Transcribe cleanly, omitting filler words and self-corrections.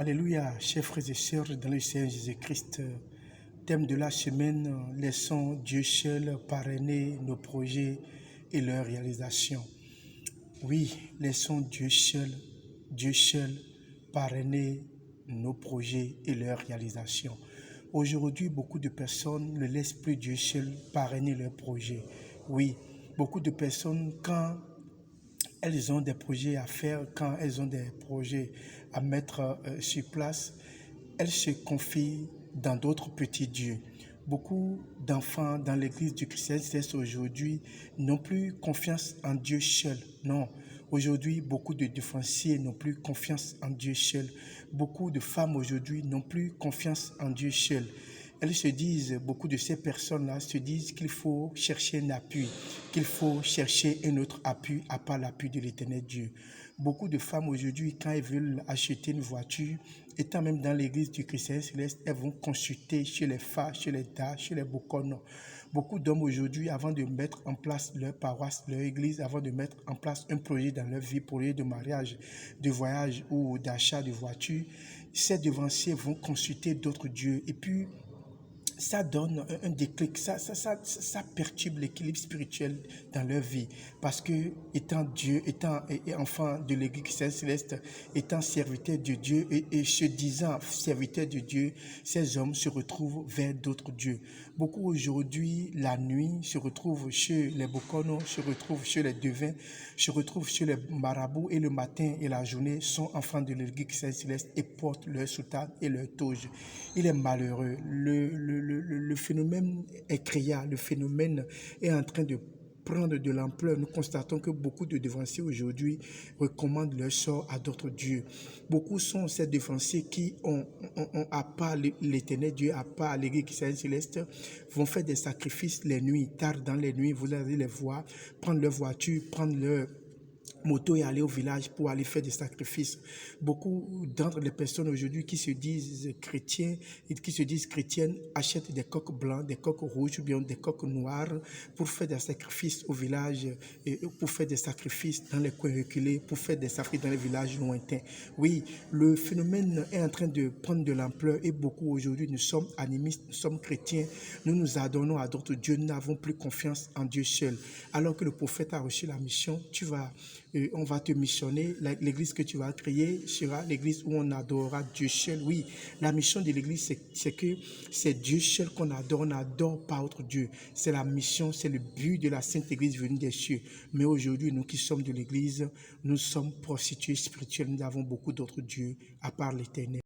Alléluia, chers frères et sœurs dans le Seigneur Jésus-Christ. Thème de la semaine, laissons Dieu seul parrainer nos projets et leur réalisation. Oui, laissons Dieu seul parrainer nos projets et leur réalisation. Aujourd'hui, beaucoup de personnes ne laissent plus Dieu seul parrainer leurs projets. Oui, beaucoup de personnes, quand elles ont des projets à faire, quand elles ont des projets à mettre sur place, elles se confient dans d'autres petits dieux. Beaucoup d'enfants dans l'église du Christ Céleste aujourd'hui n'ont plus confiance en Dieu seul. Non, aujourd'hui, beaucoup de défonciers n'ont plus confiance en Dieu seul. Beaucoup de femmes aujourd'hui n'ont plus confiance en Dieu seul. Elles se disent, beaucoup de ces personnes-là se disent qu'il faut chercher un appui, qu'il faut chercher un autre appui à part l'appui de l'Éternel Dieu. Beaucoup de femmes aujourd'hui, quand elles veulent acheter une voiture, étant même dans l'église du Christ Céleste, elles vont consulter chez les Fa, chez les Da, chez les Bokono. Beaucoup d'hommes aujourd'hui, avant de mettre en place leur paroisse, leur église, avant de mettre en place un projet dans leur vie, projet de mariage, de voyage ou d'achat de voiture, ces devanciers vont consulter d'autres dieux. Et puis, ça donne un déclic, ça perturbe l'équilibre spirituel dans leur vie. Parce que, étant Dieu, étant enfant de l'église céleste, étant serviteur de Dieu et se disant serviteur de Dieu, ces hommes se retrouvent vers d'autres dieux. Beaucoup aujourd'hui, la nuit, se retrouvent chez les Bokono, se retrouvent chez les devins, se retrouvent chez les marabouts, et le matin et la journée sont enfants de l'église céleste et portent leur soutane et leur toge. Il est malheureux. Le phénomène est criant, le phénomène est en train de prendre de l'ampleur. Nous constatons que beaucoup de dévanciers aujourd'hui recommandent leur sort à d'autres dieux. Beaucoup sont ces dévanciers qui ont à part l'Éternel Dieu, à part l'église céleste, vont faire des sacrifices les nuits, tard dans les nuits. Vous allez les voir prendre leur voiture, prendre leur moto et aller au village pour aller faire des sacrifices. Beaucoup d'entre les personnes aujourd'hui qui se disent chrétiens et qui se disent chrétiennes achètent des coqs blancs, des coqs rouges ou bien des coqs noirs pour faire des sacrifices au village, et pour faire des sacrifices dans les coins reculés, pour faire des sacrifices dans les villages lointains. Oui, le phénomène est en train de prendre de l'ampleur et beaucoup aujourd'hui nous sommes animistes, nous sommes chrétiens, nous nous adonnons à d'autres dieux, nous n'avons plus confiance en Dieu seul. Alors que le prophète a reçu la mission, on va te missionner, l'église que tu vas créer sera l'église où on adorera Dieu seul. Oui, la mission de l'église, c'est que c'est Dieu seul qu'on adore, on n'adore pas autre Dieu. C'est la mission, c'est le but de la Sainte Église venue des cieux. Mais aujourd'hui, nous qui sommes de l'église, nous sommes prostitués spirituels, nous avons beaucoup d'autres dieux à part l'Éternel.